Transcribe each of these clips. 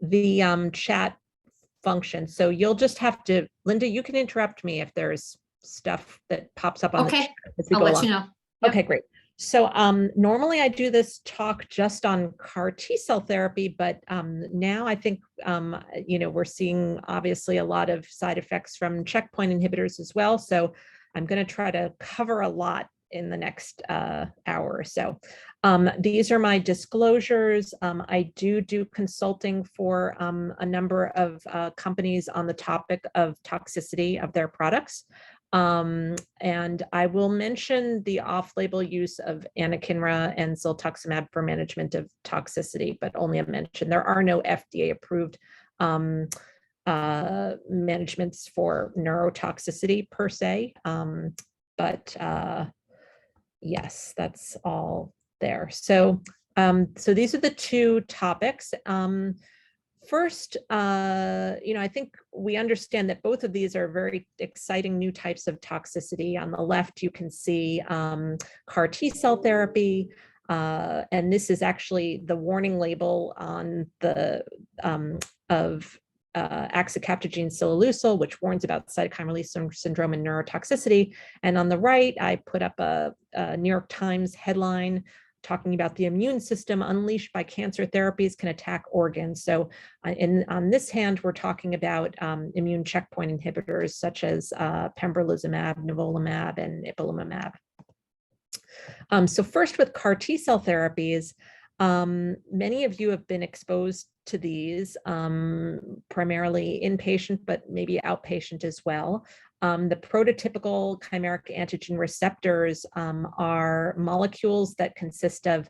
the chat function. So you'll just have to, Linda, you can interrupt me if there's stuff that pops up on the chat as we I'll go let along. you know. Yep. Okay, great. So normally I do this talk just on CAR T cell therapy, but now I think, we're seeing obviously a lot of side effects from checkpoint inhibitors as well. So I'm going to try to cover a lot in the next hour or so. These are my disclosures. I do consulting for a number of companies on the topic of toxicity of their products. And I will mention the off-label use of anakinra and zoltuximab for management of toxicity, but only a mention. There are no FDA-approved managements for neurotoxicity per se, but yes, that's all there. So, so these are the two topics. First, I think we understand that both of these are very exciting new types of toxicity. On the left, you can see CAR T cell therapy, and this is actually the warning label on the axicabtagene ciloleucel, which warns about cytokine release syndrome and neurotoxicity. And on the right, I put up a New York Times headline talking about the immune system unleashed by cancer therapies can attack organs. So on this hand, we're talking about immune checkpoint inhibitors such as pembrolizumab, nivolumab, and ipilimumab. So first with CAR T cell therapies, many of you have been exposed to these, primarily inpatient, but maybe outpatient as well. The prototypical chimeric antigen receptors are molecules that consist of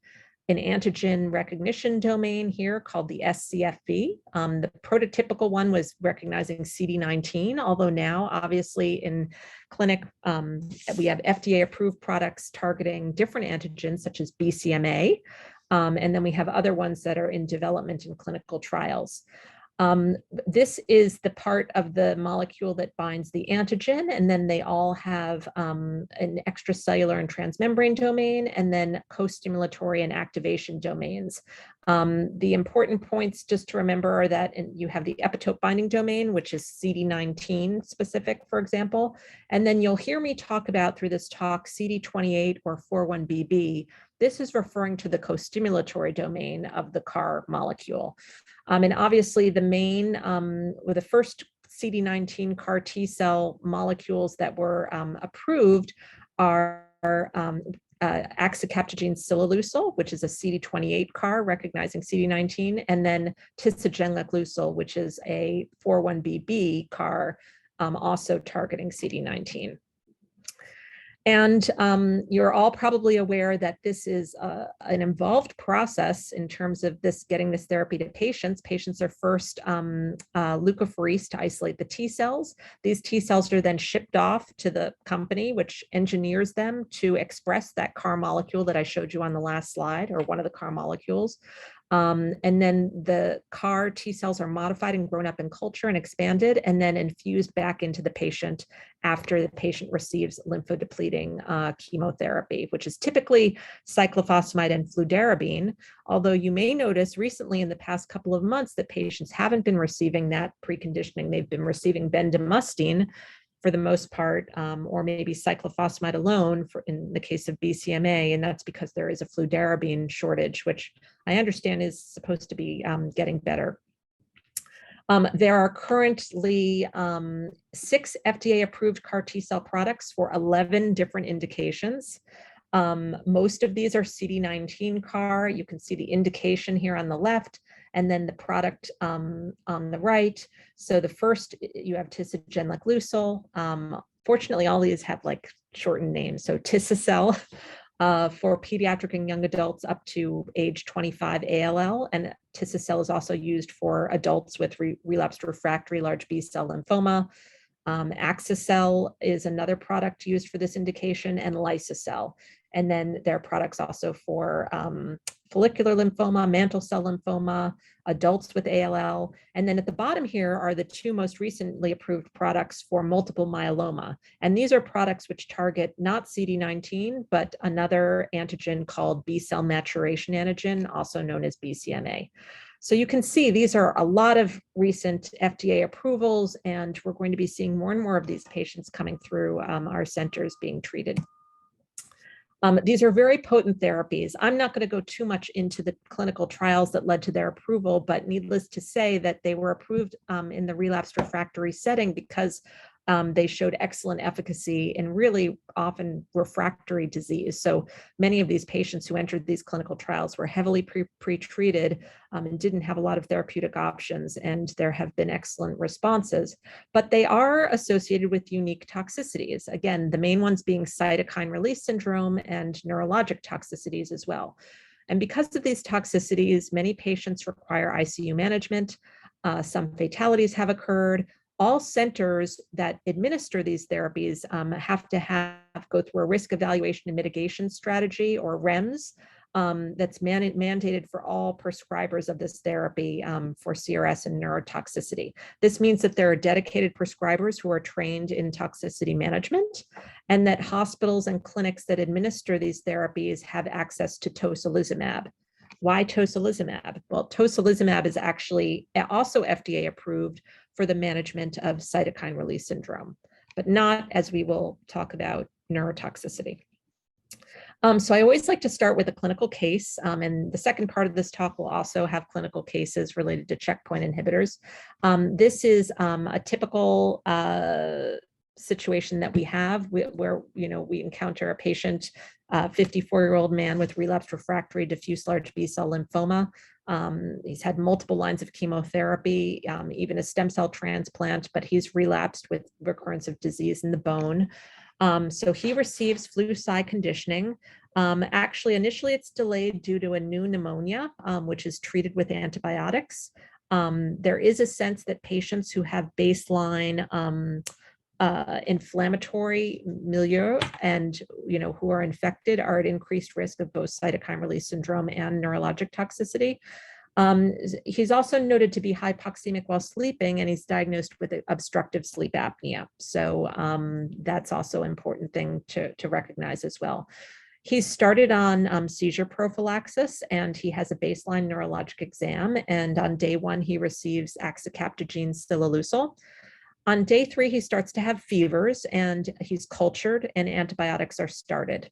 an antigen recognition domain here called the scFv. The prototypical one was recognizing CD19, although now obviously in clinic, we have FDA-approved products targeting different antigens such as BCMA. And then we have other ones that are in development in clinical trials. This is the part of the molecule that binds the antigen, and then they all have an extracellular and transmembrane domain, and then co-stimulatory and activation domains. The important points just to remember are that you have the epitope binding domain, which is CD19 specific, for example, and then you'll hear me talk about through this talk CD28 or 41BB. This is referring to the co-stimulatory domain of the CAR molecule. And obviously the main, or the first CD19 CAR T cell molecules that were approved are axicabtagene ciloleucel, which is a CD28 CAR recognizing CD19, and then tisagenlecleucel, which is a 41BB CAR also targeting CD19. And you're all probably aware that this is an involved process in terms of getting this therapy to patients. Patients are first leukapheresed to isolate the T cells. These T cells are then shipped off to the company, which engineers them to express that CAR molecule that I showed you on the last slide, or one of the CAR molecules. And then the CAR T cells are modified and grown up in culture and expanded, and then infused back into the patient after the patient receives lymphodepleting chemotherapy, which is typically cyclophosphamide and fludarabine. Although you may notice recently in the past couple of months that patients haven't been receiving that preconditioning. They've been receiving bendamustine for the most part, or maybe cyclophosphamide alone in the case of BCMA, and that's because there is a fludarabine shortage, which I understand is supposed to be getting better. There are currently 6 FDA-approved CAR T cell products for 11 different indications. Most of these are CD19 CAR. You can see the indication here on the left, and then the product on the right. So the first, you have tisagenlecleucel. Fortunately, all these have like shortened names. So Tisacel for pediatric and young adults up to age 25 ALL, and Tisacel is also used for adults with relapsed refractory large B-cell lymphoma. Axicel is another product used for this indication, and Lysacel. And then there are products also for follicular lymphoma, mantle cell lymphoma, adults with ALL. And then at the bottom here are the 2 most recently approved products for multiple myeloma. And these are products which target not CD19, but another antigen called B-cell maturation antigen, also known as BCMA. So you can see these are a lot of recent FDA approvals, and we're going to be seeing more and more of these patients coming through our centers being treated. These are very potent therapies. I'm not going to go too much into the clinical trials that led to their approval, but needless to say that they were approved in the relapsed refractory setting because they showed excellent efficacy in really often refractory disease. So many of these patients who entered these clinical trials were heavily pre-treated and didn't have a lot of therapeutic options, and there have been excellent responses. But they are associated with unique toxicities. Again, the main ones being cytokine release syndrome and neurologic toxicities as well. And because of these toxicities, many patients require ICU management. Some fatalities have occurred. All centers that administer these therapies have to go through a risk evaluation and mitigation strategy, or REMS, that's mandated for all prescribers of this therapy for CRS and neurotoxicity. This means that there are dedicated prescribers who are trained in toxicity management, and that hospitals and clinics that administer these therapies have access to tocilizumab. Why tocilizumab? Well, tocilizumab is actually also FDA approved for the management of cytokine release syndrome, but not, as we will talk about, neurotoxicity. So I always like to start with a clinical case, and the second part of this talk will also have clinical cases related to checkpoint inhibitors. This is a typical situation that we have where we encounter a patient, 54-year-old man with relapsed refractory diffuse large B-cell lymphoma. He's had multiple lines of chemotherapy, even a stem cell transplant, but he's relapsed with recurrence of disease in the bone. So he receives flu-cy conditioning. Actually, initially it's delayed due to a new pneumonia, which is treated with antibiotics. There is a sense that patients who have baseline inflammatory milieu and who are infected are at increased risk of both cytokine release syndrome and neurologic toxicity. He's also noted to be hypoxemic while sleeping, and he's diagnosed with obstructive sleep apnea. So that's also an important thing to recognize as well. He's started on seizure prophylaxis, and he has a baseline neurologic exam. And on day 1, he receives axicabtagene ciloleucel. On day 3, he starts to have fevers, and he's cultured, and antibiotics are started,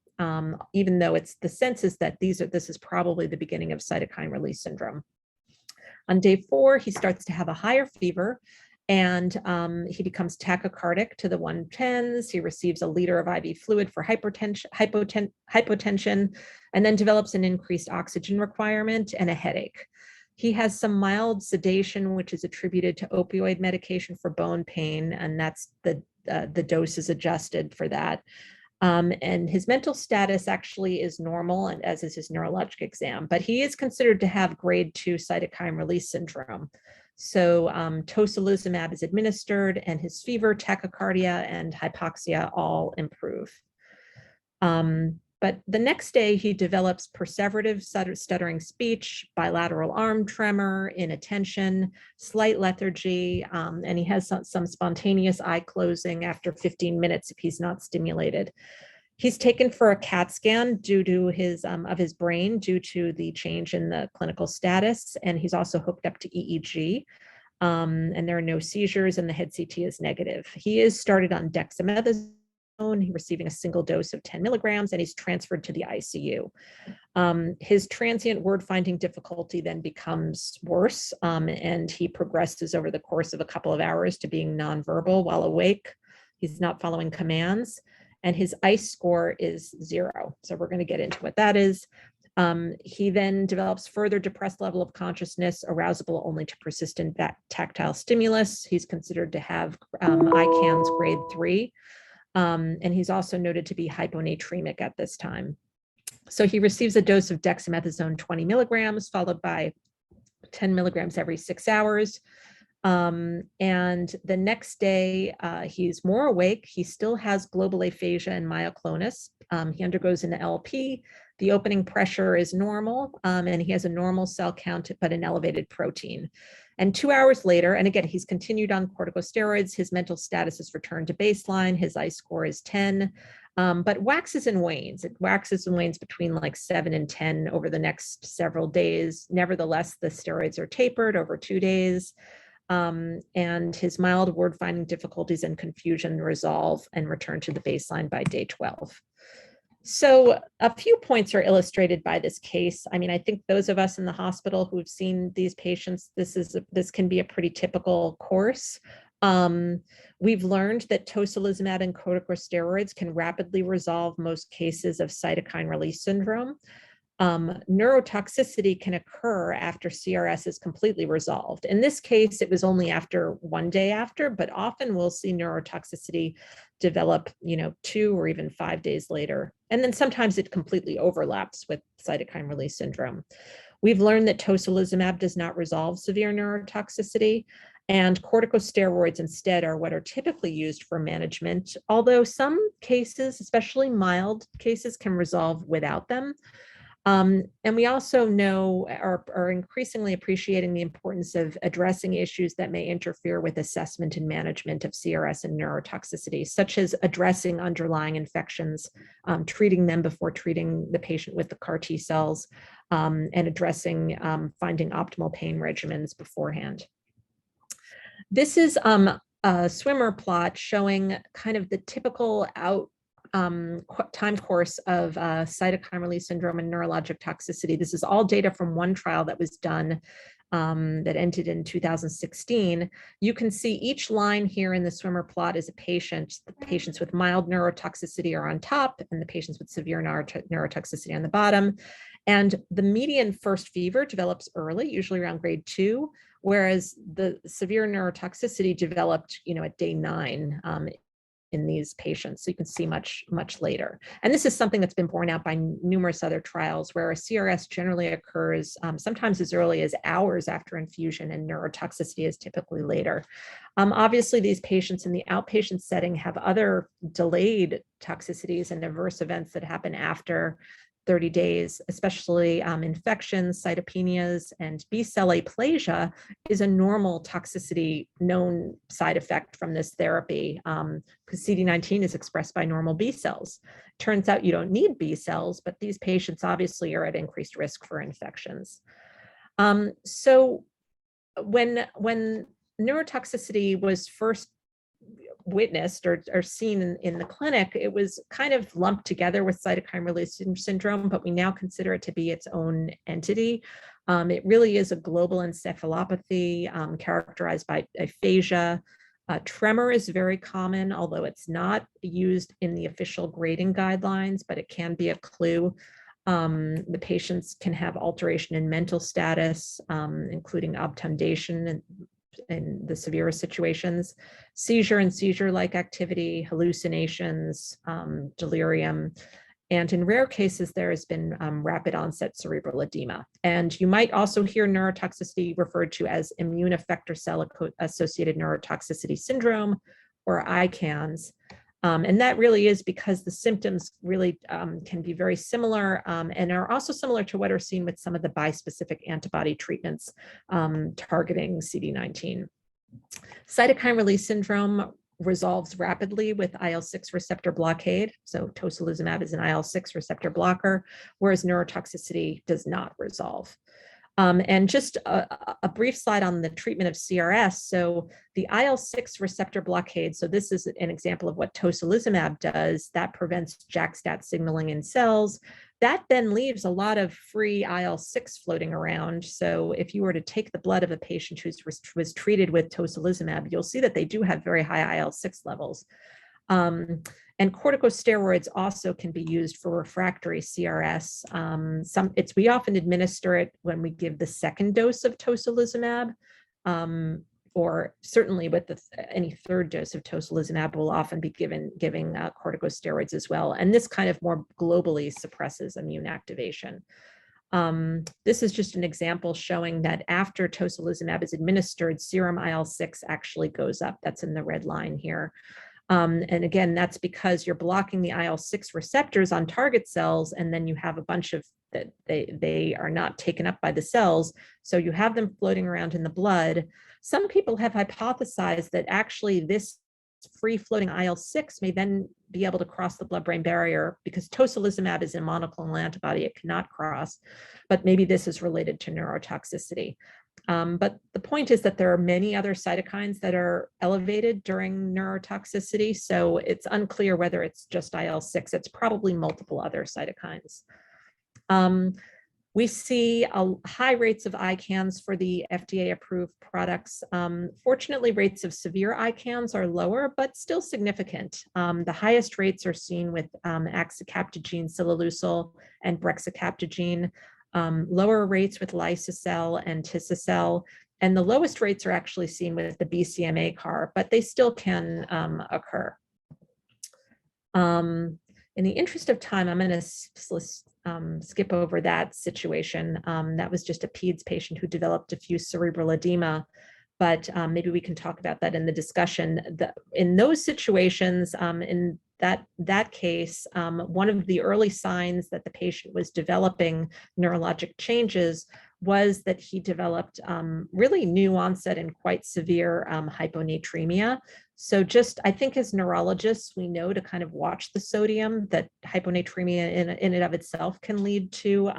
even though the sense is that this is probably the beginning of cytokine release syndrome. On day 4, he starts to have a higher fever, and he becomes tachycardic to the 110s. He receives a liter of IV fluid for hypotension, and then develops an increased oxygen requirement and a headache. He has some mild sedation, which is attributed to opioid medication for bone pain, and that's the dose is adjusted for that. And his mental status actually is normal, and as is his neurologic exam, but he is considered to have grade 2 cytokine release syndrome. So tocilizumab is administered, and his fever, tachycardia, and hypoxia all improve. But the next day, he develops perseverative stuttering speech, bilateral arm tremor, inattention, slight lethargy, and he has some spontaneous eye closing after 15 minutes if he's not stimulated. He's taken for a CAT scan due to his brain due to the change in the clinical status, and he's also hooked up to EEG. And there are no seizures, and the head CT is negative. He is started on dexamethasone. He's receiving a single dose of 10 milligrams, and he's transferred to the ICU. His transient word finding difficulty then becomes worse, and he progresses over the course of a couple of hours to being nonverbal while awake. He's not following commands, and his ICE score is 0. So we're going to get into what that is. He then develops further depressed level of consciousness, arousable only to persistent tactile stimulus. He's considered to have ICANS grade 3. And he's also noted to be hyponatremic at this time. So he receives a dose of dexamethasone 20 milligrams, followed by 10 milligrams every 6 hours. And the next day, he's more awake. He still has global aphasia and myoclonus. He undergoes an LP. The opening pressure is normal, and he has a normal cell count, but an elevated protein. And 2 hours later, and again, he's continued on corticosteroids. His mental status is returned to baseline. His ICE score is 10. but waxes and wanes. It waxes and wanes between like 7 and 10 over the next several days. Nevertheless, the steroids are tapered over 2 days. And his mild word finding difficulties and confusion resolve and return to the baseline by day 12. So a few points are illustrated by this case. I mean, I think those of us in the hospital who've seen these patients, this can be a pretty typical course. We've learned that tocilizumab and corticosteroids can rapidly resolve most cases of cytokine release syndrome. Neurotoxicity can occur after CRS is completely resolved. In this case, it was only after 1 day after, but often we'll see neurotoxicity develop, 2 or even 5 days later. And then sometimes it completely overlaps with cytokine release syndrome. We've learned that tocilizumab does not resolve severe neurotoxicity, and corticosteroids instead are what are typically used for management, although some cases, especially mild cases, can resolve without them. And we also are increasingly appreciating the importance of addressing issues that may interfere with assessment and management of CRS and neurotoxicity, such as addressing underlying infections, treating them before treating the patient with the CAR T cells, and addressing finding optimal pain regimens beforehand. This is a swimmer plot showing kind of the typical time course of cytokine release syndrome and neurologic toxicity. This is all data from one trial that was done that ended in 2016. You can see each line here in the swimmer plot is a patient. The patients with mild neurotoxicity are on top, and the patients with severe neurotoxicity on the bottom. And the median first fever develops early, usually around grade 2, whereas the severe neurotoxicity developed, at day 9 in these patients. So you can see much later. And this is something that's been borne out by numerous other trials where a CRS generally occurs sometimes as early as hours after infusion, and neurotoxicity is typically later. Obviously, these patients in the outpatient setting have other delayed toxicities and adverse events that happen after 30 days, especially infections, cytopenias, and B-cell aplasia is a normal toxicity known side effect from this therapy, because CD19 is expressed by normal B cells. Turns out you don't need B cells, but these patients obviously are at increased risk for infections. So when neurotoxicity was first witnessed or seen in the clinic, it was kind of lumped together with cytokine release syndrome, but we now consider it to be its own entity. It really is a global encephalopathy characterized by aphasia. Tremor is very common, although it's not used in the official grading guidelines, but it can be a clue. The patients can have alteration in mental status, including obtundation in the severest situations, seizure and seizure-like activity, hallucinations, delirium, and in rare cases, there has been rapid onset cerebral edema. And you might also hear neurotoxicity referred to as immune effector cell-associated neurotoxicity syndrome, or ICANS. And that really is because the symptoms really can be very similar and are also similar to what are seen with some of the bispecific antibody treatments targeting CD19. Cytokine release syndrome resolves rapidly with IL-6 receptor blockade. So tocilizumab is an IL-6 receptor blocker, whereas neurotoxicity does not resolve. And just a brief slide on the treatment of CRS. So the IL-6 receptor blockade, so this is an example of what tocilizumab does, that prevents JAK-STAT signaling in cells. That then leaves a lot of free IL-6 floating around. So if you were to take the blood of a patient who was treated with tocilizumab, you'll see that they do have very high IL-6 levels. And corticosteroids also can be used for refractory CRS. We often administer it when we give the second dose of tocilizumab, or certainly with any third dose of tocilizumab will often be giving corticosteroids as well. And this kind of more globally suppresses immune activation. This is just an example showing that after tocilizumab is administered, serum IL-6 actually goes up. That's in the red line here. And again, that's because you're blocking the IL-6 receptors on target cells, and then you have a bunch of that they are not taken up by the cells. So you have them floating around in the blood. Some people have hypothesized that actually this this free-floating IL-6 may then be able to cross the blood-brain barrier because tocilizumab is a monoclonal antibody, it cannot cross, but maybe this is related to neurotoxicity. But the point is that there are many other cytokines that are elevated during neurotoxicity, so it's unclear whether it's just IL-6. It's probably multiple other cytokines. We see high rates of ICANS for the FDA-approved products. Fortunately, rates of severe ICANS are lower, but still significant. The highest rates are seen with axicabtagene ciloleucel and brexacabtagene, lower rates with lysocell and tisocell, and the lowest rates are actually seen with the BCMA CAR, but they still can occur. In the interest of time, I'm going to skip over that situation. That was just a PEDS patient who developed diffuse cerebral edema, but maybe we can talk about that in the discussion. In those situations, in that case, one of the early signs that the patient was developing neurologic changes was that he developed really new onset and quite severe hyponatremia. So just, I think as neurologists, we know to kind of watch the sodium, that hyponatremia in and of itself can lead to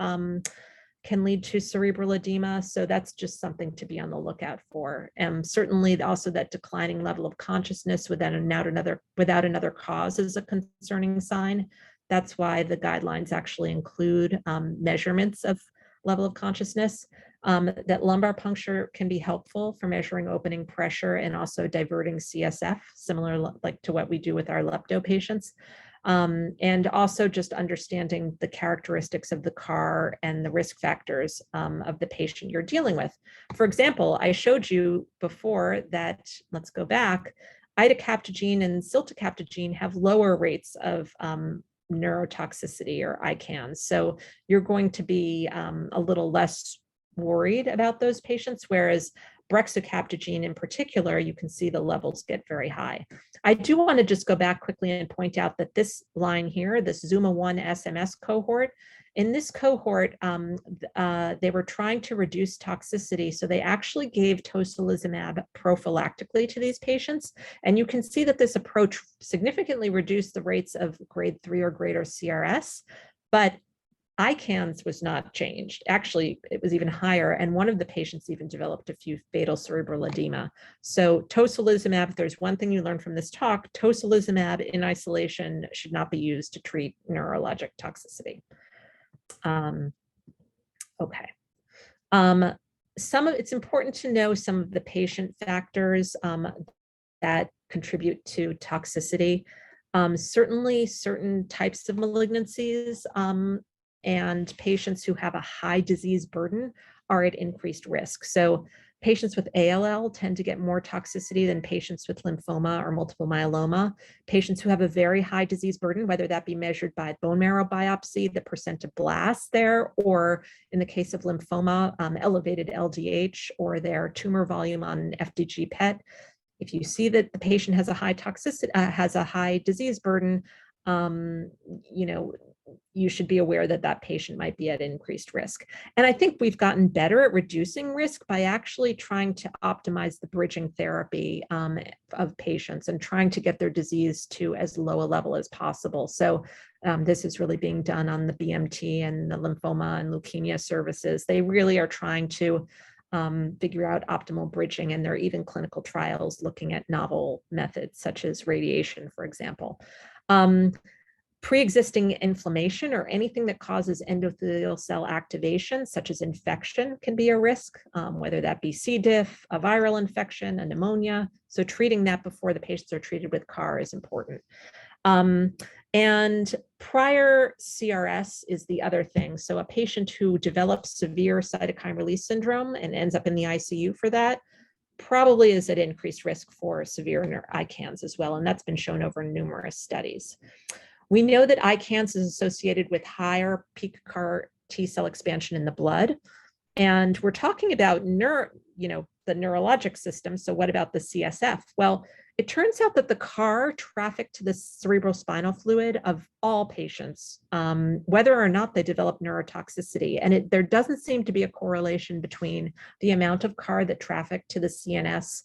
cerebral edema. So that's just something to be on the lookout for. And certainly also that declining level of consciousness without another cause is a concerning sign. That's why the guidelines actually include measurements of level of consciousness. That lumbar puncture can be helpful for measuring opening pressure and also diverting CSF, similar like to what we do with our lepto patients. And also just understanding the characteristics of the CAR and the risk factors of the patient you're dealing with. For example, I showed you before that, let's go back, idacaptagene and ciltacabtagene have lower rates of neurotoxicity or ICANS. So you're going to be a little less worried about those patients, whereas brexacabtagene in particular, you can see the levels get very high. I do want to just go back quickly and point out that this line here, this ZUMA-1 SMS cohort, in this cohort, they were trying to reduce toxicity. So they actually gave tocilizumab prophylactically to these patients. And you can see that this approach significantly reduced the rates of grade 3 or greater CRS, but ICANS was not changed. Actually, it was even higher, and one of the patients even developed a few fatal cerebral edema. So tocilizumab, if there's one thing you learn from this talk, tocilizumab in isolation should not be used to treat neurologic toxicity. Okay. It's important to know some of the patient factors that contribute to toxicity. Certainly certain types of malignancies and patients who have a high disease burden are at increased risk. So patients with ALL tend to get more toxicity than patients with lymphoma or multiple myeloma. Patients who have a very high disease burden, whether that be measured by bone marrow biopsy, the percent of blasts there, or in the case of lymphoma, elevated LDH or their tumor volume on FDG PET. If you see that the patient has a high toxicity, has a high disease burden, you should be aware that that patient might be at increased risk. And I think we've gotten better at reducing risk by actually trying to optimize the bridging therapy of patients and trying to get their disease to as low a level as possible. So this is really being done on the BMT and the lymphoma and leukemia services. They really are trying to figure out optimal bridging, and there are even clinical trials looking at novel methods such as radiation, for example. Pre-existing inflammation or anything that causes endothelial cell activation, such as infection, can be a risk, whether that be C. diff, a viral infection, a pneumonia. So treating that before the patients are treated with CAR is important. And prior CRS is the other thing. So a patient who develops severe cytokine release syndrome and ends up in the ICU for that probably is at increased risk for severe ICANS as well. And that's been shown over numerous studies. We know that ICANS is associated with higher peak CAR T cell expansion in the blood. And we're talking about the neurologic system. So what about the CSF? Well, it turns out that the CAR traffic to the cerebrospinal fluid of all patients, whether or not they develop neurotoxicity. And there doesn't seem to be a correlation between the amount of CAR that traffic to the CNS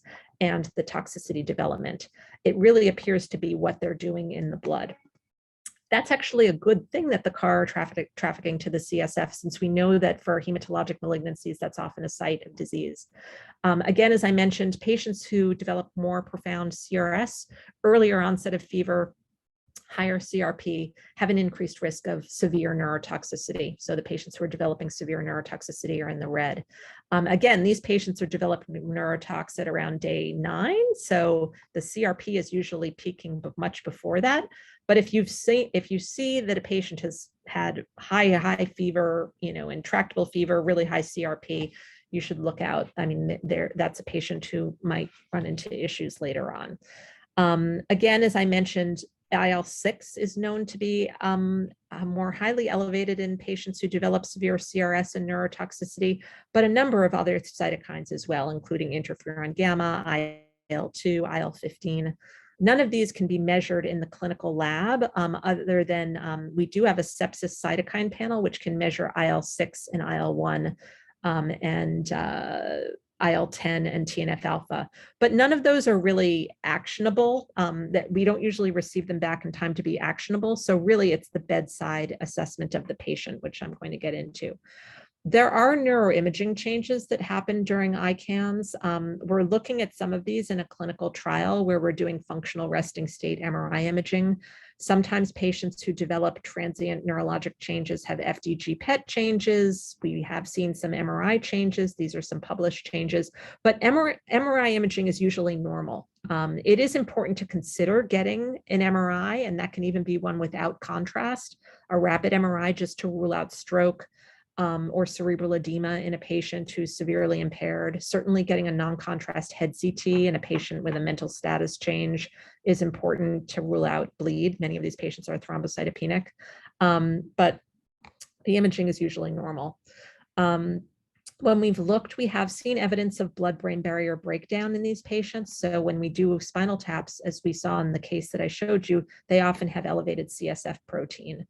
and the toxicity development. It really appears to be what they're doing in the blood. That's actually a good thing that the CAR are trafficking to the CSF, since we know that for hematologic malignancies, that's often a site of disease. Again, as I mentioned, patients who develop more profound CRS, earlier onset of fever, higher CRP, have an increased risk of severe neurotoxicity. So the patients who are developing severe neurotoxicity are in the red. Again, these patients are developing neurotox at around day 9. So the CRP is usually peaking much before that. But if you see that a patient has had high fever, intractable fever, really high CRP, you should look out. I mean, that's a patient who might run into issues later on. Again, as I mentioned, IL-6 is known to be more highly elevated in patients who develop severe CRS and neurotoxicity, but a number of other cytokines as well, including interferon gamma, IL-2, IL-15. None of these can be measured in the clinical lab, other than we do have a sepsis cytokine panel, which can measure IL-6 and IL-1 and IL-10 and TNF-alpha, but none of those are really actionable, that we don't usually receive them back in time to be actionable. So really it's the bedside assessment of the patient, which I'm going to get into. There are neuroimaging changes that happen during ICANS. We're looking at some of these in a clinical trial where we're doing functional resting state MRI imaging. Sometimes patients who develop transient neurologic changes have FDG PET changes. We have seen some MRI changes. These are some published changes, but MRI imaging is usually normal. It is important to consider getting an MRI, and that can even be one without contrast, a rapid MRI, just to rule out stroke or cerebral edema in a patient who's severely impaired. Certainly getting a non-contrast head CT in a patient with a mental status change is important to rule out bleed. Many of these patients are thrombocytopenic, but the imaging is usually normal. When we've looked, we have seen evidence of blood-brain barrier breakdown in these patients. So when we do spinal taps, as we saw in the case that I showed you, they often have elevated CSF protein.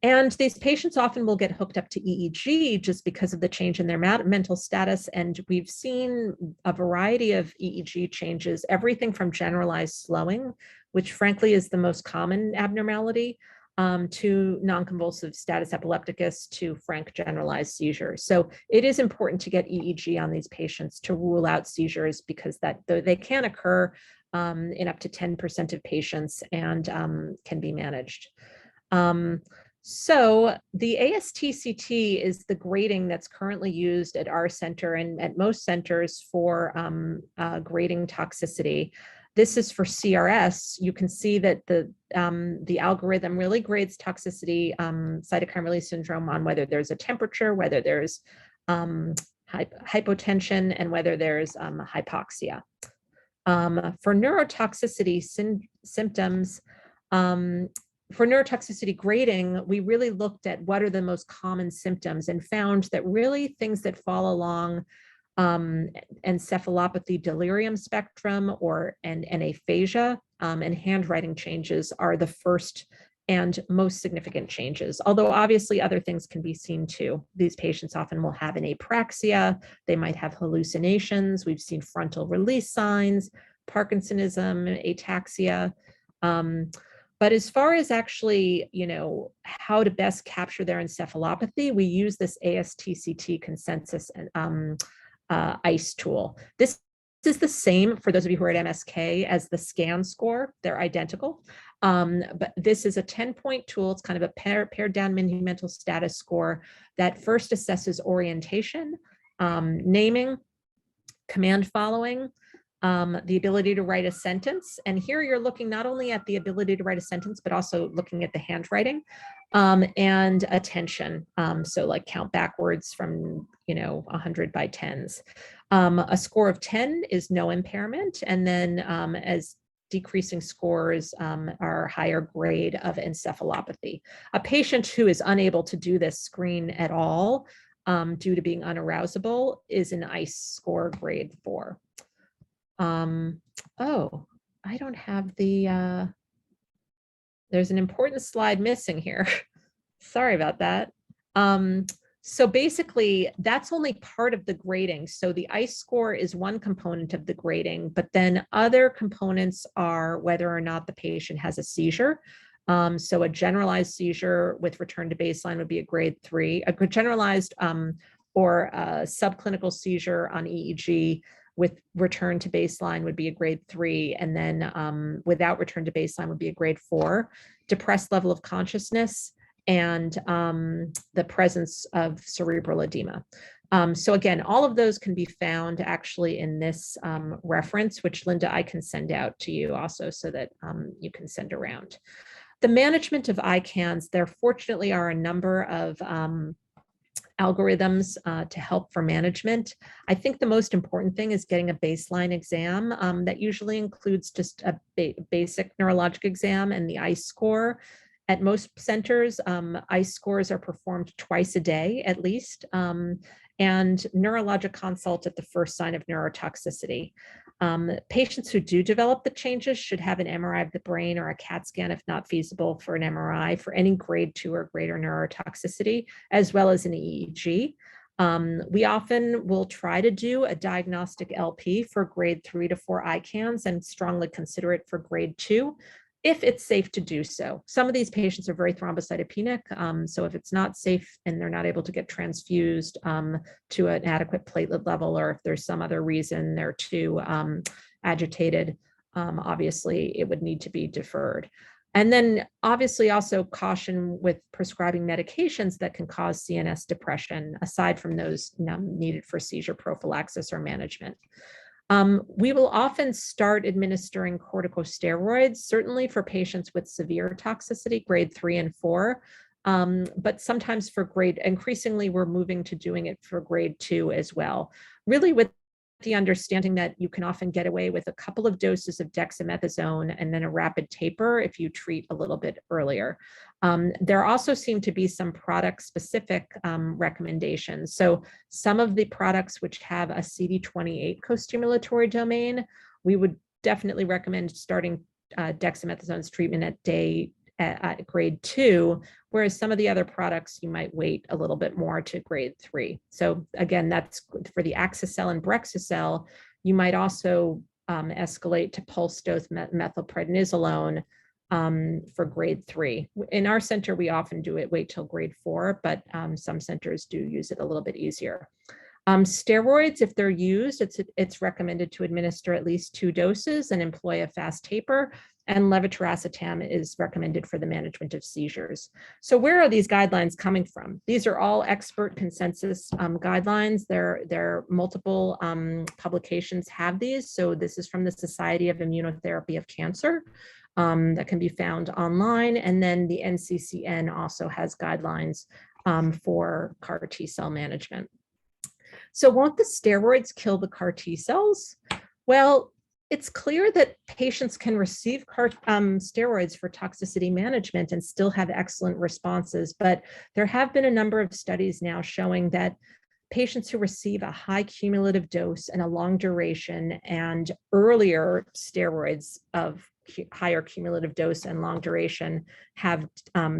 And these patients often will get hooked up to EEG just because of the change in their mental status. And we've seen a variety of EEG changes, everything from generalized slowing, which frankly is the most common abnormality, to non-convulsive status epilepticus, to frank generalized seizures. So it is important to get EEG on these patients to rule out seizures, because they can occur in up to 10% of patients and can be managed. So the ASTCT is the grading that's currently used at our center and at most centers for grading toxicity. This is for CRS. You can see that the algorithm really grades toxicity, cytokine release syndrome, on whether there's a temperature, whether there's hypotension, and whether there's hypoxia. For neurotoxicity symptoms, for neurotoxicity grading, we really looked at what are the most common symptoms and found that really things that fall along encephalopathy delirium spectrum and aphasia and handwriting changes are the first and most significant changes. Although obviously other things can be seen too. These patients often will have an apraxia. They might have hallucinations. We've seen frontal release signs, Parkinsonism, ataxia. But as far as actually, how to best capture their encephalopathy, we use this ASTCT consensus ICE tool. This is the same, for those of you who are at MSK, as the SCAN score. They're identical. But this is a 10-point tool. It's kind of a pared down mini mental status score that first assesses orientation, naming, command following, the ability to write a sentence. And here you're looking not only at the ability to write a sentence, but also looking at the handwriting and attention. So like count backwards from, 100 by 10s. A score of 10 is no impairment. And then as decreasing scores are higher grade of encephalopathy. A patient who is unable to do this screen at all due to being unarousable is an ICE score grade 4. Oh, I don't have there's an important slide missing here. Sorry about that. So basically, that's only part of the grading. So the ICE score is one component of the grading, but then other components are whether or not the patient has a seizure. So a generalized seizure with return to baseline would be a grade 3. A generalized or a subclinical seizure on EEG with return to baseline would be a grade 3, and then without return to baseline would be a grade 4. Depressed level of consciousness and the presence of cerebral edema. So again, all of those can be found actually in this reference, which Linda, I can send out to you also so that you can send around. The management of ICANS, there fortunately are a number of algorithms to help for management. I think the most important thing is getting a baseline exam that usually includes just a basic neurologic exam and the ICE score. At most centers, ICE scores are performed twice a day at least, and neurologic consult at the first sign of neurotoxicity. Patients who do develop the changes should have an MRI of the brain or a CAT scan if not feasible for an MRI for any grade 2 or greater neurotoxicity, as well as an EEG. We often will try to do a diagnostic LP for grade 3 to 4 ICANS and strongly consider it for grade 2. If it's safe to do so. Some of these patients are very thrombocytopenic, so if it's not safe and they're not able to get transfused to an adequate platelet level, or if there's some other reason they're too agitated, obviously it would need to be deferred. And then obviously also caution with prescribing medications that can cause CNS depression, aside from those needed for seizure prophylaxis or management. We will often start administering corticosteroids, certainly for patients with severe toxicity, grade 3 and 4, but sometimes increasingly we're moving to doing it for grade 2 as well, really with the understanding that you can often get away with a couple of doses of dexamethasone and then a rapid taper if you treat a little bit earlier. There also seem to be some product-specific recommendations. So some of the products which have a CD28 co-stimulatory domain, we would definitely recommend starting dexamethasone's treatment at grade 2, whereas some of the other products you might wait a little bit more to grade 3. So again, that's for the Axicel and Brexicel. You might also escalate to pulse dose methylprednisolone for grade 3. In our center, we often wait till grade 4, but some centers do use it a little bit easier. Steroids, if they're used, it's recommended to administer at least 2 doses and employ a fast taper. And levetiracetam is recommended for the management of seizures. So where are these guidelines coming from? These are all expert consensus guidelines. There are multiple publications have these. So this is from the Society of Immunotherapy of Cancer that can be found online. And then the NCCN also has guidelines for CAR T cell management. So won't the steroids kill the CAR T cells? Well, it's clear that patients can receive steroids for toxicity management and still have excellent responses, but there have been a number of studies now showing that patients who receive a high cumulative dose and a long duration and earlier steroids of higher cumulative dose and long duration have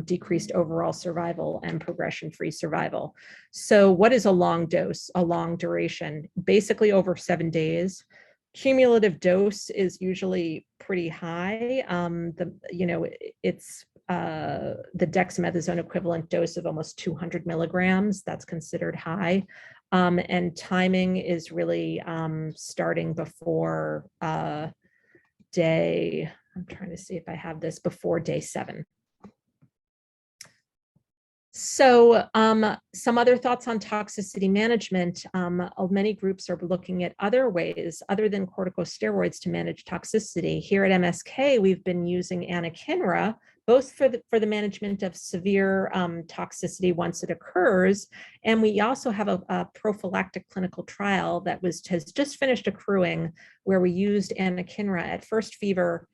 decreased overall survival and progression-free survival. So what is a long dose, a long duration? Basically over 7 days. Cumulative dose is usually pretty high. It's the dexamethasone equivalent dose of almost 200 milligrams. That's considered high. And timing is really starting before I'm trying to see if I have this, before day 7. So some other thoughts on toxicity management. Many groups are looking at other ways other than corticosteroids to manage toxicity. Here at MSK, we've been using anakinra, both for the management of severe toxicity once it occurs. And we also have a prophylactic clinical trial that has just finished accruing, where we used anakinra at first fever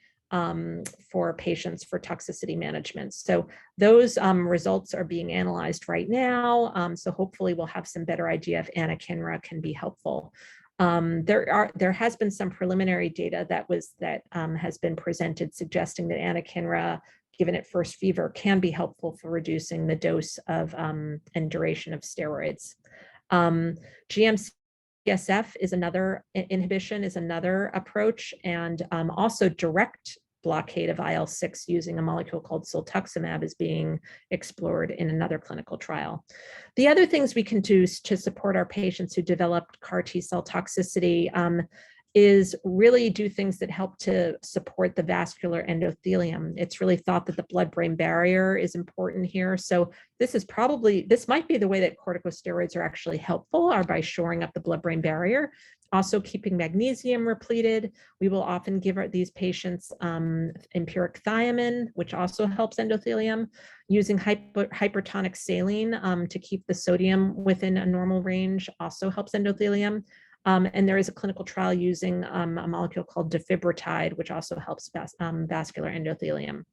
for patients for toxicity management. So those results are being analyzed right now. So hopefully we'll have some better idea if anakinra can be helpful. There has been some preliminary data that has been presented suggesting that anakinra given at first fever can be helpful for reducing the dose of and duration of steroids. GM-CSF is another inhibition, is another approach, and also direct blockade of IL-6 using a molecule called siltuximab is being explored in another clinical trial. The other things we can do to support our patients who developed CAR T cell toxicity is really do things that help to support the vascular endothelium. It's really thought that the blood-brain barrier is important here. So this might be the way that corticosteroids are actually helpful, are by shoring up the blood-brain barrier. Also keeping magnesium repleted. We will often give these patients empiric thiamine, which also helps endothelium, using hypertonic saline to keep the sodium within a normal range also helps endothelium. And there is a clinical trial using a molecule called defibrotide, which also helps vascular endothelium.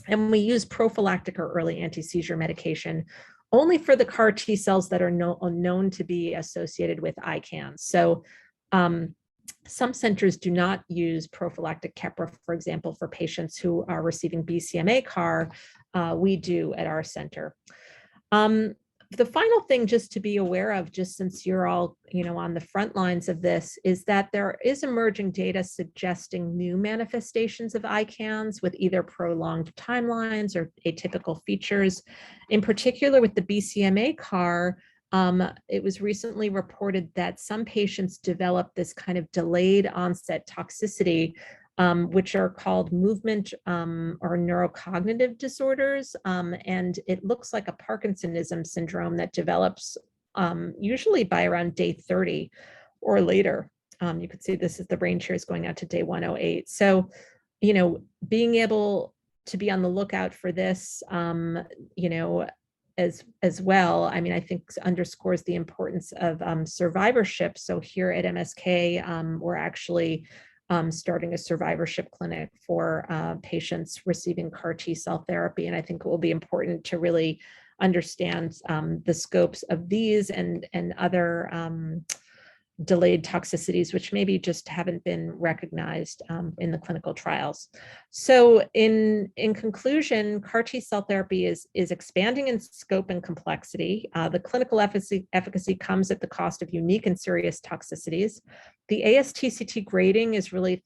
And we use prophylactic or early anti-seizure medication only for the CAR T cells that are known to be associated with ICANS. So some centers do not use prophylactic Keppra, for example, for patients who are receiving BCMA CAR. We do at our center. The final thing just to be aware of, just since you're all, on the front lines of this, is that there is emerging data suggesting new manifestations of ICANS with either prolonged timelines or atypical features. In particular, with the BCMA CAR, it was recently reported that some patients develop this kind of delayed onset toxicity, which are called movement or neurocognitive disorders. And it looks like a Parkinsonism syndrome that develops usually by around day 30 or later. You could see this is the brain shears going out to day 108. So, being able to be on the lookout for this, as well, I think underscores the importance of survivorship. So here at MSK, we're actually starting a survivorship clinic for patients receiving CAR T cell therapy. And I think it will be important to really understand the scopes of these and other delayed toxicities, which maybe just haven't been recognized in the clinical trials. So in conclusion, CAR T cell therapy is expanding in scope and complexity. The clinical efficacy comes at the cost of unique and serious toxicities. The ASTCT grading is really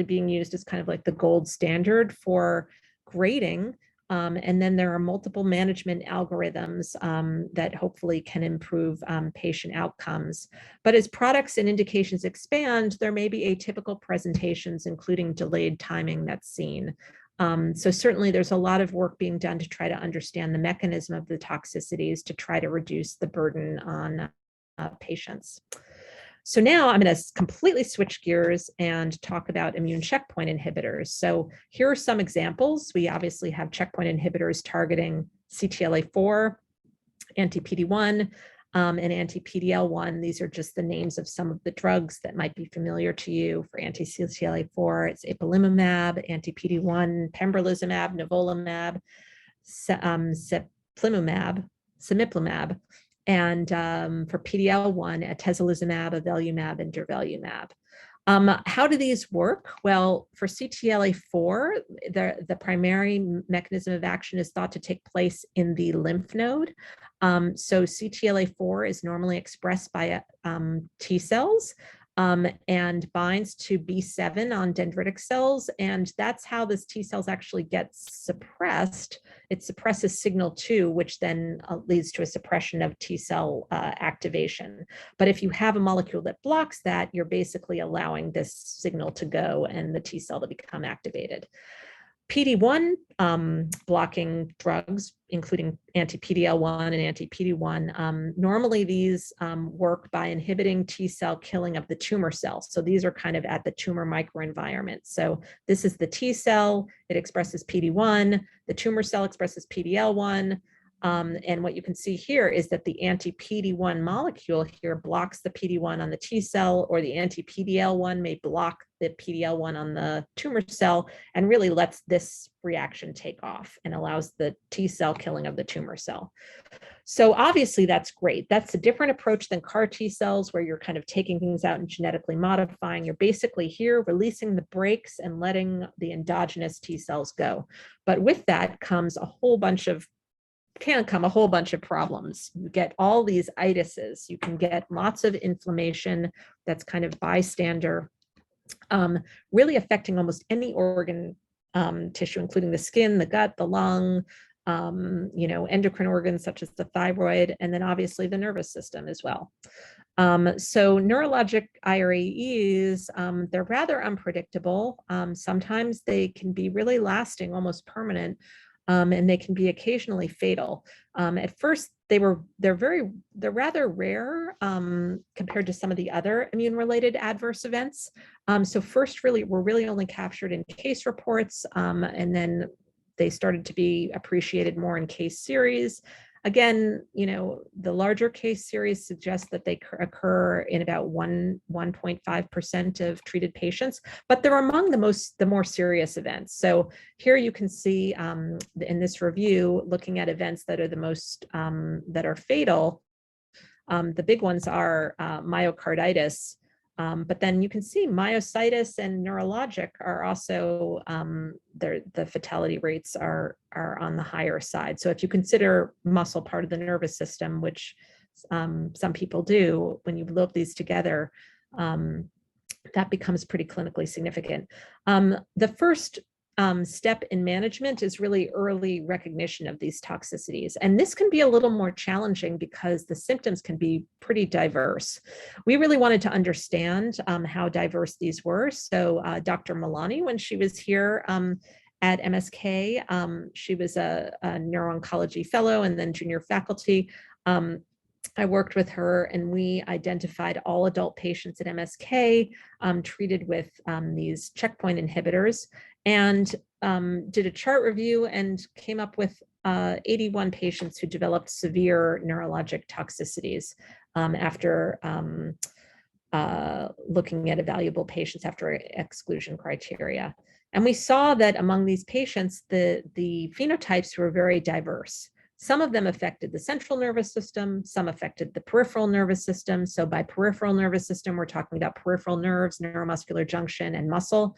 being used as kind of like the gold standard for grading. And then there are multiple management algorithms that hopefully can improve patient outcomes. But as products and indications expand, there may be atypical presentations, including delayed timing that's seen. So certainly there's a lot of work being done to try to understand the mechanism of the toxicities to try to reduce the burden on patients. So now I'm going to completely switch gears and talk about immune checkpoint inhibitors. So here are some examples. We obviously have checkpoint inhibitors targeting CTLA-4, anti-PD-1, and anti-PD-L1. These are just the names of some of the drugs that might be familiar to you. For anti-CTLA-4, it's ipilimumab, anti-PD-1, pembrolizumab, nivolumab, cemiplimab, and for PD-L1, atezolizumab, avelumab, and durvalumab. How do these work? Well, for CTLA-4, the primary mechanism of action is thought to take place in the lymph node. So CTLA-4 is normally expressed by T cells and binds to B7 on dendritic cells. And that's how this T cells actually gets suppressed. It suppresses signal 2, which then leads to a suppression of T cell activation. But if you have a molecule that blocks that, you're basically allowing this signal to go and the T cell to become activated. PD-1 blocking drugs, including anti-PD-L1 and anti-PD-1, normally these work by inhibiting T cell killing of the tumor cells. So these are kind of at the tumor microenvironment. So this is the T cell, it expresses PD-1, the tumor cell expresses PD-L1, And what you can see here is that the anti-PD-1 molecule here blocks the PD-1 on the T cell, or the anti-PDL1 may block the PDL1 on the tumor cell, and really lets this reaction take off and allows the T cell killing of the tumor cell. So obviously that's great. That's a different approach than CAR T cells, where you're kind of taking things out and genetically modifying. You're basically here releasing the brakes and letting the endogenous T cells go. But with that comes a whole bunch of problems. You get all these itises. You can get lots of inflammation that's kind of bystander, really affecting almost any organ tissue, including the skin, the gut, the lung, endocrine organs such as the thyroid, and then obviously the nervous system as well. So neurologic IRAEs, they're rather unpredictable. Sometimes they can be really lasting, almost permanent, and they can be occasionally fatal. At first, they're rather rare compared to some of the other immune-related adverse events. So first, were really only captured in case reports, and then they started to be appreciated more in case series. Again, the larger case series suggests that they occur in about 1.5% of treated patients, but they're among the more serious events. So here you can see in this review, looking at events that are the most, that are fatal, the big ones are myocarditis, but then you can see myositis and neurologic are also, the fatality rates are on the higher side. So if you consider muscle part of the nervous system, which some people do, when you loop these together, that becomes pretty clinically significant. The first step in management is really early recognition of these toxicities. And this can be a little more challenging because the symptoms can be pretty diverse. We really wanted to understand how diverse these were. So Dr. Milani, when she was here at MSK, she was a neuro-oncology fellow and then junior faculty. I worked with her and we identified all adult patients at MSK treated with these checkpoint inhibitors, and did a chart review and came up with 81 patients who developed severe neurologic toxicities after looking at evaluable patients after exclusion criteria. And we saw that among these patients, the phenotypes were very diverse. Some of them affected the central nervous system, some affected the peripheral nervous system. So by peripheral nervous system, we're talking about peripheral nerves, neuromuscular junction, and muscle,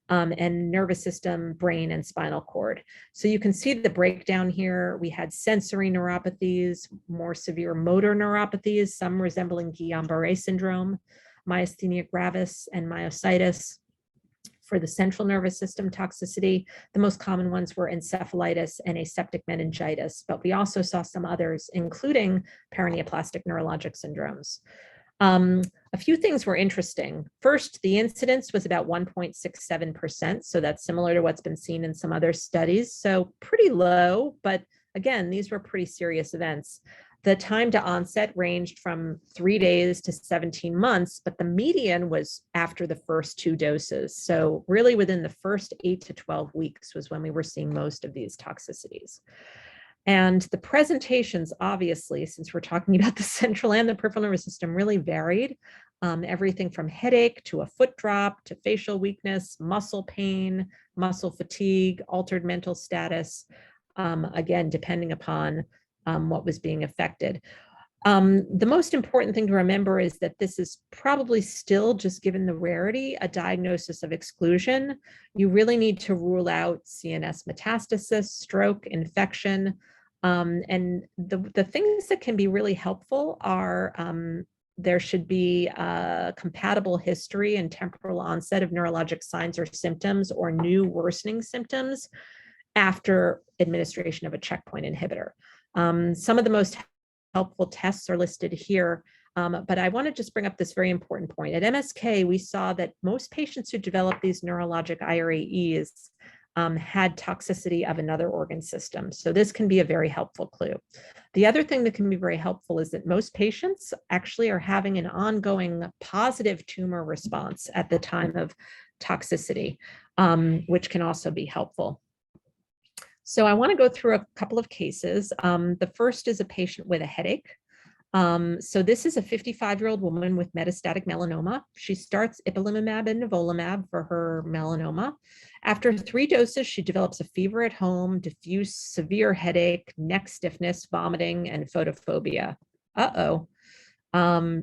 and nervous system, brain, and spinal cord. So you can see the breakdown here. We had sensory neuropathies, more severe motor neuropathies, some resembling Guillain-Barré syndrome, myasthenia gravis, and myositis. For the central nervous system toxicity, the most common ones were encephalitis and aseptic meningitis, but we also saw some others, including paraneoplastic neurologic syndromes. A few things were interesting. First, the incidence was about 1.67%, so that's similar to what's been seen in some other studies, so pretty low, but again, these were pretty serious events. The time to onset ranged from 3 days to 17 months, but the median was after the first 2 doses. So really within the first 8 to 12 weeks was when we were seeing most of these toxicities. And the presentations, obviously, since we're talking about the central and the peripheral nervous system, really varied. Everything from headache to a foot drop to facial weakness, muscle pain, muscle fatigue, altered mental status, again, depending upon what was being affected. The most important thing to remember is that this is probably still, just given the rarity, a diagnosis of exclusion. You really need to rule out CNS metastasis, stroke, infection. And the things that can be really helpful are there should be a compatible history and temporal onset of neurologic signs or symptoms or new worsening symptoms after administration of a checkpoint inhibitor. Some of the most helpful tests are listed here, but I want to just bring up this very important point. At MSK, we saw that most patients who developed these neurologic IRAEs had toxicity of another organ system. So this can be a very helpful clue. The other thing that can be very helpful is that most patients actually are having an ongoing positive tumor response at the time of toxicity, which can also be helpful. So I want to go through a couple of cases. The first is a patient with a headache. So this is a 55-year-old woman with metastatic melanoma. She starts ipilimumab and nivolumab for her melanoma. After 3 doses, she develops a fever at home, diffuse severe headache, neck stiffness, vomiting, and photophobia.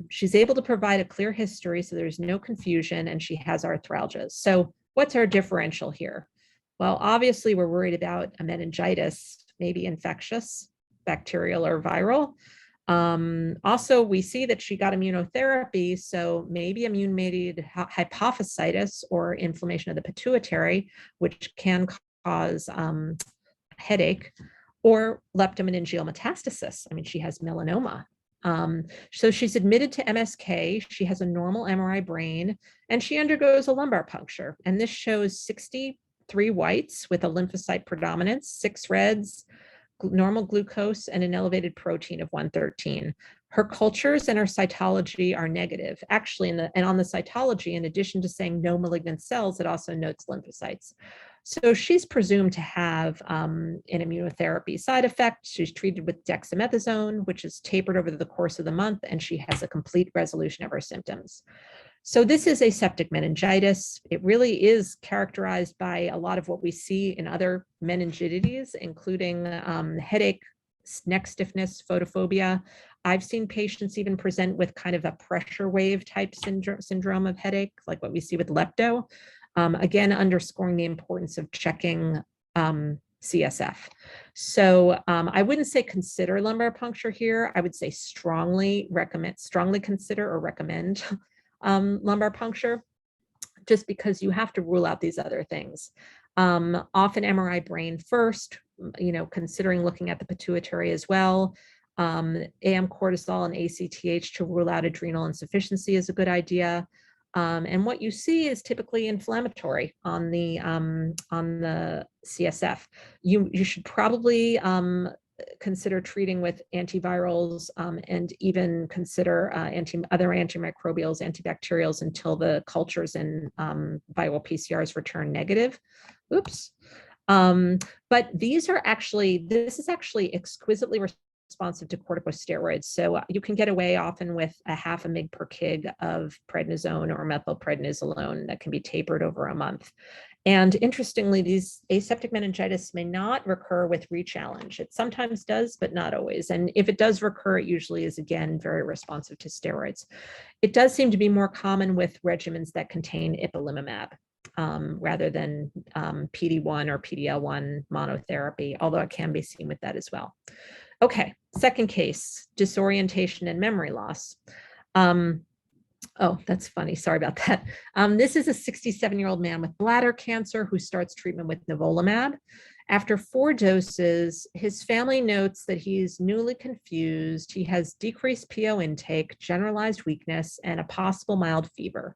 She's able to provide a clear history, so there's no confusion, and she has arthralgias. So what's our differential here? Well, obviously, we're worried about a meningitis, maybe infectious, bacterial, or viral. Also, we see that she got immunotherapy, so maybe immune-mediated hypophysitis or inflammation of the pituitary, which can cause headache, or leptomeningeal metastasis. I mean, she has melanoma. So she's admitted to MSK. She has a normal MRI brain, and she undergoes a lumbar puncture. And this shows 63 whites with a lymphocyte predominance, 6 reds, normal glucose, and an elevated protein of 113. Her cultures and her cytology are negative. Actually, and on the cytology, in addition to saying no malignant cells, it also notes lymphocytes. So she's presumed to have an immunotherapy side effect. She's treated with dexamethasone, which is tapered over the course of the month, and she has a complete resolution of her symptoms. So this is aseptic meningitis. It really is characterized by a lot of what we see in other meningitis, including headache, neck stiffness, photophobia. I've seen patients even present with kind of a pressure wave type syndrome of headache, like what we see with lepto. Again, underscoring the importance of checking CSF. So I wouldn't say consider lumbar puncture here. I would say strongly consider or recommend lumbar puncture, just because you have to rule out these other things. Often MRI brain first, considering looking at the pituitary as well. AM cortisol and ACTH to rule out adrenal insufficiency is a good idea. And what you see is typically inflammatory on the CSF. You should probably consider treating with antivirals and even consider other antimicrobials, antibacterials until the cultures and viral PCRs return negative. Oops. But this is actually exquisitely responsive to corticosteroids. So you can get away often with a 0.5 mg per kg of prednisone or methylprednisolone that can be tapered over a month. And interestingly, these aseptic meningitis may not recur with rechallenge. It sometimes does, but not always. And if it does recur, it usually is, again, very responsive to steroids. It does seem to be more common with regimens that contain ipilimumab rather than PD-1 or PD-L1 monotherapy, although it can be seen with that as well. Okay, second case, disorientation and memory loss. Oh, that's funny. Sorry about that. This is a 67-year-old man with bladder cancer who starts treatment with nivolumab. After 4 doses, his family notes that he's newly confused. He has decreased PO intake, generalized weakness, and a possible mild fever.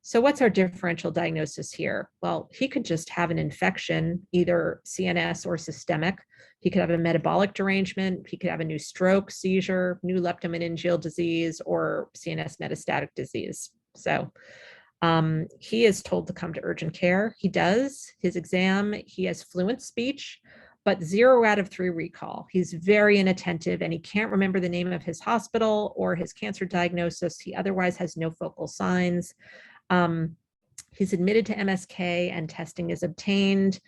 So what's our differential diagnosis here? Well, he could just have an infection, either CNS or systemic. He could have a metabolic derangement. He could have a new stroke, seizure, new leptomeningeal disease, or CNS metastatic disease. So he is told to come to urgent care. He does his exam. He has fluent speech, but 0 out of 3 recall. He's very inattentive, and he can't remember the name of his hospital or his cancer diagnosis. He otherwise has no focal signs. He's admitted to MSK and testing is obtained.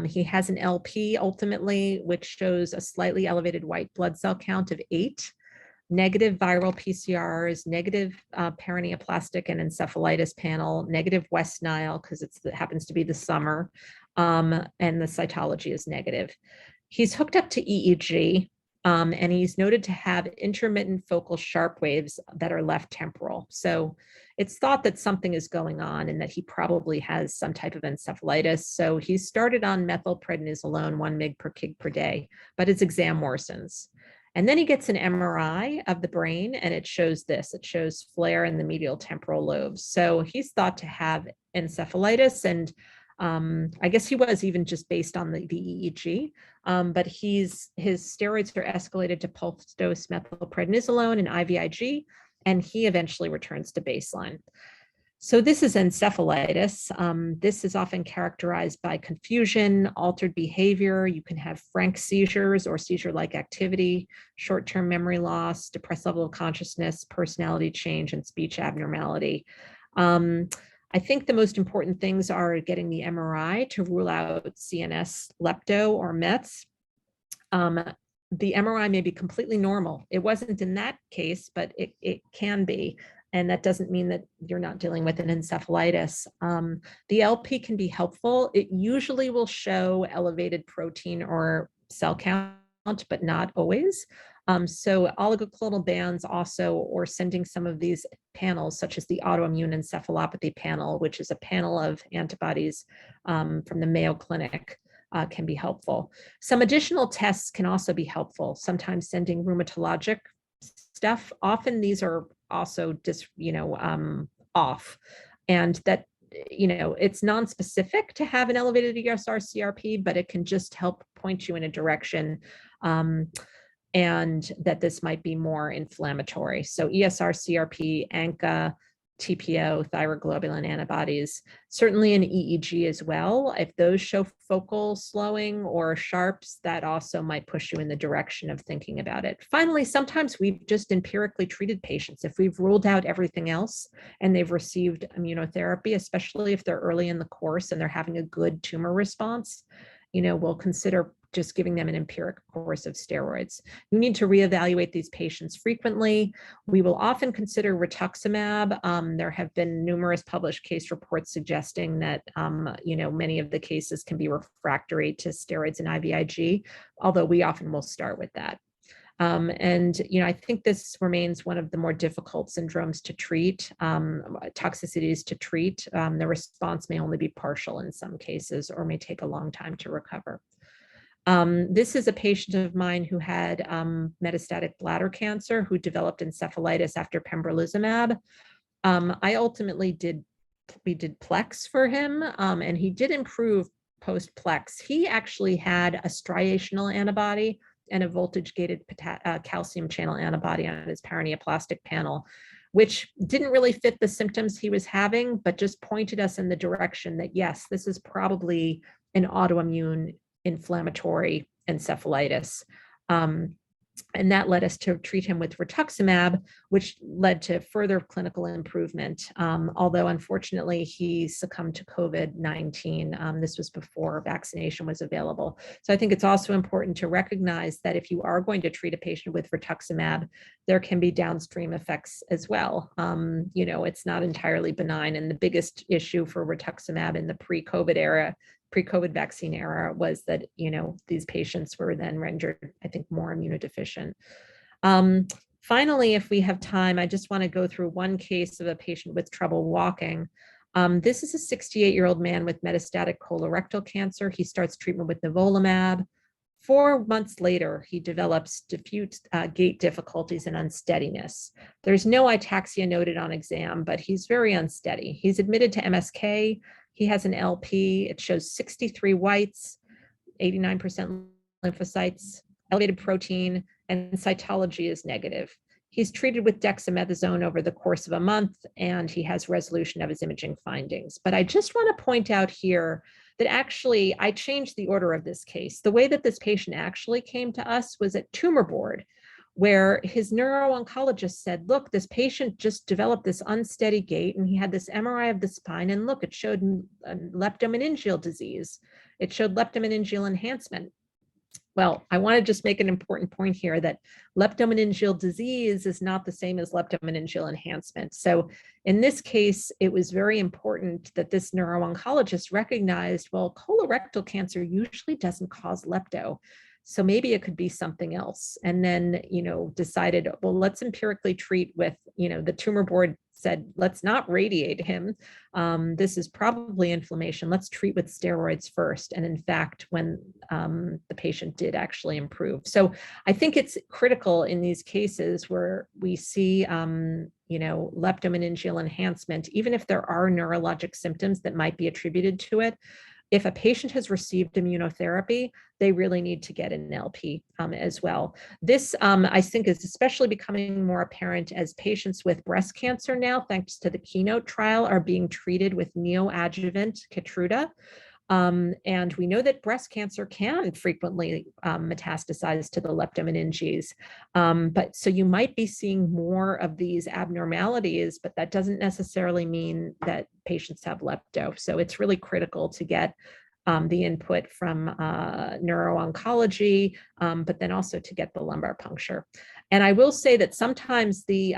He has an LP ultimately, which shows a slightly elevated white blood cell count of 8, negative viral PCRs, negative paraneoplastic and encephalitis panel, negative West Nile because it happens to be the summer, and the cytology is negative. He's hooked up to EEG, and he's noted to have intermittent focal sharp waves that are left temporal. So it's thought that something is going on and that he probably has some type of encephalitis. So he's started on methylprednisolone 1 mg per kg per day, but his exam worsens. And then he gets an MRI of the brain, and it shows this. It shows flare in the medial temporal lobes. So he's thought to have encephalitis, and I guess he was even just based on the EEG, but his steroids are escalated to pulse dose methylprednisolone and IVIG, and he eventually returns to baseline. So this is encephalitis. This is often characterized by confusion, altered behavior. You can have frank seizures or seizure-like activity, short-term memory loss, depressed level of consciousness, personality change, and speech abnormality. I think the most important things are getting the MRI to rule out CNS lepto or METs. The MRI may be completely normal. It wasn't in that case, but it can be. And that doesn't mean that you're not dealing with an encephalitis. The LP can be helpful. It usually will show elevated protein or cell count, but not always. So oligoclonal bands also, or sending some of these panels, such as the autoimmune encephalopathy panel, which is a panel of antibodies from the Mayo Clinic, can be helpful. Some additional tests can also be helpful, sometimes sending rheumatologic stuff. Often these are also just, off. And that, it's non-specific to have an elevated ESR-CRP, but it can just help point you in a direction and that this might be more inflammatory. So ESR-CRP, ANCA, TPO, thyroglobulin antibodies, certainly an EEG as well. If those show focal slowing or sharps, that also might push you in the direction of thinking about it. Finally, sometimes we've just empirically treated patients. If we've ruled out everything else and they've received immunotherapy, especially if they're early in the course and they're having a good tumor response, we'll consider just giving them an empiric course of steroids. You need to reevaluate these patients frequently. We will often consider rituximab. There have been numerous published case reports suggesting that, many of the cases can be refractory to steroids and IVIG, although we often will start with that. I think this remains one of the more difficult syndromes to treat, toxicities to treat. The response may only be partial in some cases or may take a long time to recover. This is a patient of mine who had metastatic bladder cancer who developed encephalitis after pembrolizumab. We did Plex for him, and he did improve post-Plex. He actually had a striational antibody and a voltage-gated calcium channel antibody on his paraneoplastic panel, which didn't really fit the symptoms he was having, but just pointed us in the direction that, yes, this is probably an autoimmune inflammatory encephalitis. And that led us to treat him with rituximab, which led to further clinical improvement. Although unfortunately he succumbed to COVID-19. This was before vaccination was available. So I think it's also important to recognize that if you are going to treat a patient with rituximab, there can be downstream effects as well. It's not entirely benign. And the biggest issue for rituximab in the pre-COVID vaccine era was that, these patients were then rendered, I think, more immunodeficient. Finally, if we have time, I just want to go through one case of a patient with trouble walking. This is a 68-year-old man with metastatic colorectal cancer. He starts treatment with nivolumab. 4 months later, he develops diffuse gait difficulties and unsteadiness. There's no ataxia noted on exam, but he's very unsteady. He's admitted to MSK. He has an LP. It shows 63 whites, 89% lymphocytes, elevated protein, and cytology is negative. He's treated with dexamethasone over the course of a month, and he has resolution of his imaging findings. But I just want to point out here that actually I changed the order of this case. The way that this patient actually came to us was at tumor board, where his neuro-oncologist said, look, this patient just developed this unsteady gait and he had this MRI of the spine, and look, it showed leptomeningeal disease. It showed leptomeningeal enhancement. Well, I want to just make an important point here that leptomeningeal disease is not the same as leptomeningeal enhancement. So in this case, it was very important that this neuro-oncologist recognized, well, colorectal cancer usually doesn't cause lepto. So maybe it could be something else. And then, decided, well, let's empirically treat with, the tumor board said, let's not radiate him. This is probably inflammation. Let's treat with steroids first. And in fact, when the patient did actually improve. So I think it's critical in these cases where we see, leptomeningeal enhancement, even if there are neurologic symptoms that might be attributed to it, if a patient has received immunotherapy, they really need to get an LP as well. This, I think, is especially becoming more apparent as patients with breast cancer now, thanks to the Keynote trial, are being treated with neoadjuvant Keytruda. And we know that breast cancer can frequently metastasize to the leptomeninges. But so you might be seeing more of these abnormalities, but that doesn't necessarily mean that patients have lepto. So it's really critical to get the input from neuro-oncology, but then also to get the lumbar puncture. And I will say that sometimes the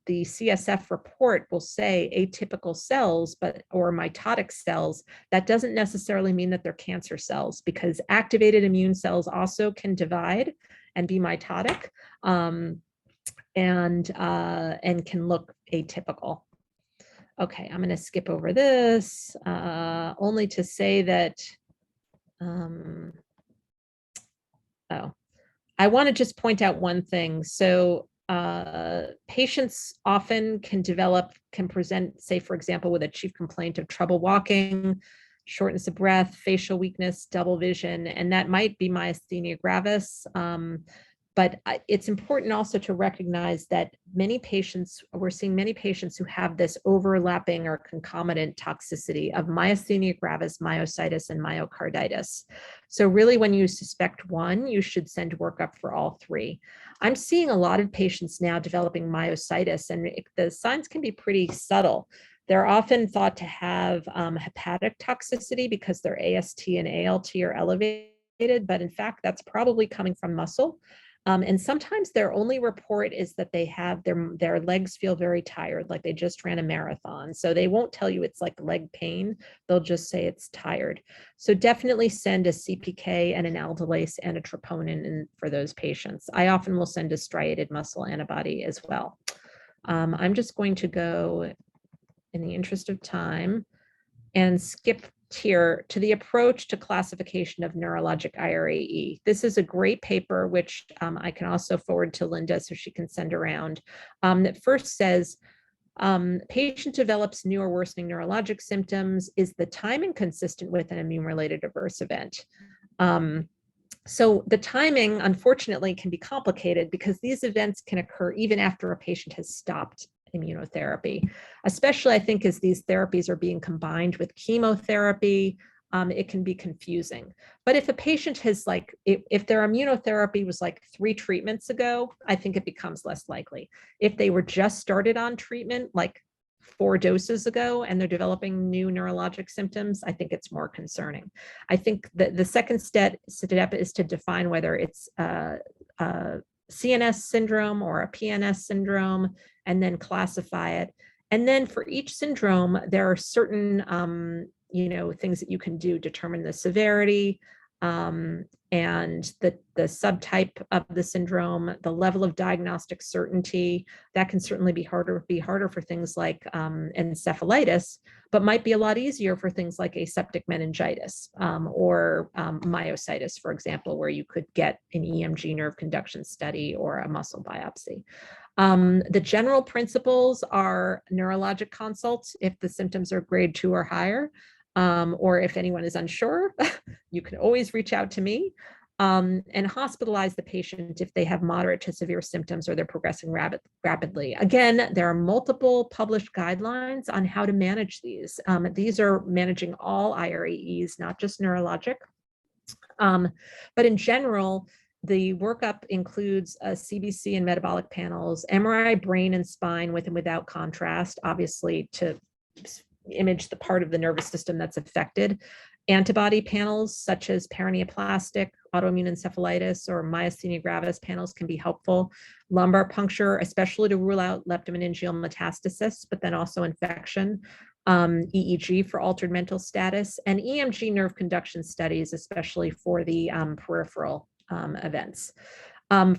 CSF report will say atypical cells, or mitotic cells. That doesn't necessarily mean that they're cancer cells, because activated immune cells also can divide and be mitotic, and can look atypical. Okay, I'm going to skip over this, only to say that, I want to just point out one thing. So patients often can present, say, for example, with a chief complaint of trouble walking, shortness of breath, facial weakness, double vision, and that might be myasthenia gravis. But it's important also to recognize that we're seeing many patients who have this overlapping or concomitant toxicity of myasthenia gravis, myositis, and myocarditis. So really, when you suspect one, you should send workup for all three. I'm seeing a lot of patients now developing myositis, and the signs can be pretty subtle. They're often thought to have hepatic toxicity because their AST and ALT are elevated, but in fact, that's probably coming from muscle. And sometimes their only report is that they have their legs feel very tired, like they just ran a marathon. So they won't tell you it's like leg pain. They'll just say it's tired. So definitely send a CPK and an aldolase and a troponin for those patients. I often will send a striated muscle antibody as well. I'm just going to go, in the interest of time, and skip here to the approach to classification of neurologic IRAE. This is a great paper, which I can also forward to Linda so she can send around, that first says, patient develops new or worsening neurologic symptoms. Is the timing consistent with an immune-related adverse event? So the timing, unfortunately, can be complicated because these events can occur even after a patient has stopped immunotherapy, especially I think as these therapies are being combined with chemotherapy. It can be confusing. But if a patient has if their immunotherapy was like 3 treatments ago, I think it becomes less likely. If they were just started on treatment like 4 doses ago and they're developing new neurologic symptoms, I think it's more concerning. I think that the second step is to define whether it's CNS syndrome or a PNS syndrome, and then classify it. And then for each syndrome, there are certain things that you can do, determine the severity, and the subtype of the syndrome, the level of diagnostic certainty. That can certainly be harder for things like encephalitis, but might be a lot easier for things like aseptic meningitis, or myositis, for example, where you could get an EMG nerve conduction study or a muscle biopsy. The general principles are neurologic consults if the symptoms are grade 2 or higher. Or if anyone is unsure, you can always reach out to me, and hospitalize the patient if they have moderate to severe symptoms or they're progressing rapidly. Again, there are multiple published guidelines on how to manage these. These are managing all IRAEs, not just neurologic. But in general, the workup includes CBC and metabolic panels, MRI brain and spine with and without contrast, obviously to image the part of the nervous system that's affected. Antibody panels such as paraneoplastic, autoimmune encephalitis, or myasthenia gravis panels can be helpful. Lumbar puncture, especially to rule out leptomeningeal metastasis, but then also infection. EEG for altered mental status, and EMG nerve conduction studies, especially for the peripheral events.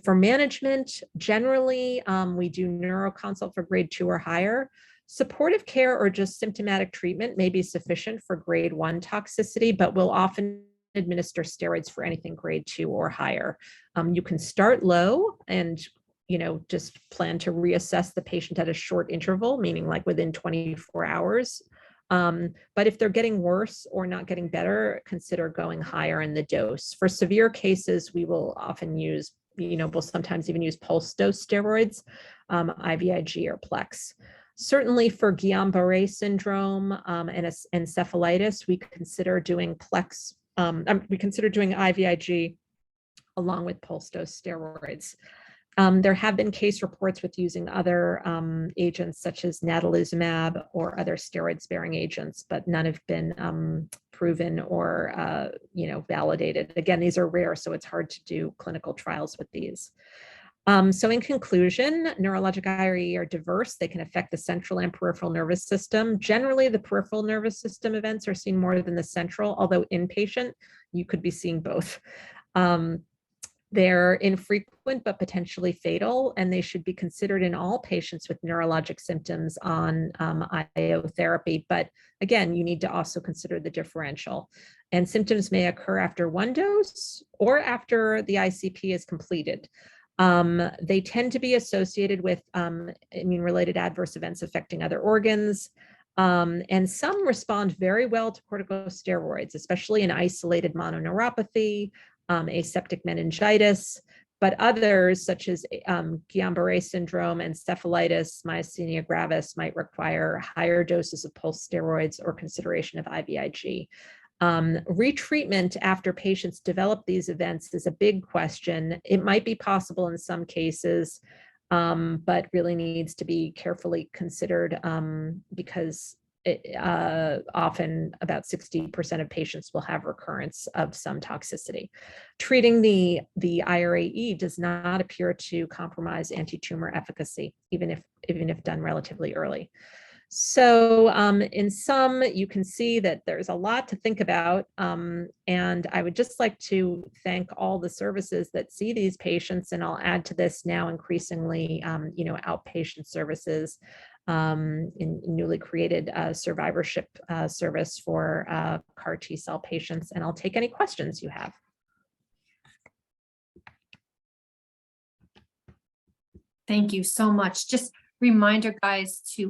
For management, generally, we do neuroconsult for grade 2 or higher. Supportive care or just symptomatic treatment may be sufficient for grade 1 toxicity, but we'll often administer steroids for anything grade 2 or higher. You can start low and just plan to reassess the patient at a short interval, meaning like within 24 hours But if they're getting worse or not getting better, consider going higher in the dose. For severe cases, we will often use, we'll sometimes even use pulse dose steroids, IVIG or Plex. Certainly for Guillain-Barré syndrome and encephalitis, we consider doing Plex, we consider doing IVIG along with pulse dose steroids. There have been case reports with using other agents such as natalizumab or other steroid-sparing agents, but none have been proven or validated. Again, these are rare, so it's hard to do clinical trials with these. So in conclusion, neurologic IRE are diverse. They can affect the central and peripheral nervous system. Generally, the peripheral nervous system events are seen more than the central, although inpatient, you could be seeing both. They're infrequent but potentially fatal, and they should be considered in all patients with neurologic symptoms on IO therapy. But again, you need to also consider the differential. And symptoms may occur after one dose or after the ICP is completed. They tend to be associated with immune-related adverse events affecting other organs. And some respond very well to corticosteroids, especially in isolated mononeuropathy, aseptic meningitis, but others such as Guillain-Barré syndrome, encephalitis, myasthenia gravis might require higher doses of pulse steroids or consideration of IVIG. Retreatment after patients develop these events is a big question. It might be possible in some cases, but really needs to be carefully considered because often about 60% of patients will have recurrence of some toxicity. Treating the IRAE does not appear to compromise anti-tumor efficacy, even if done relatively early. So in sum, you can see that there's a lot to think about. And I would just like to thank all the services that see these patients. And I'll add to this now increasingly, outpatient services in newly created survivorship service for CAR T cell patients. And I'll take any questions you have. Thank you so much. Just reminder, guys, to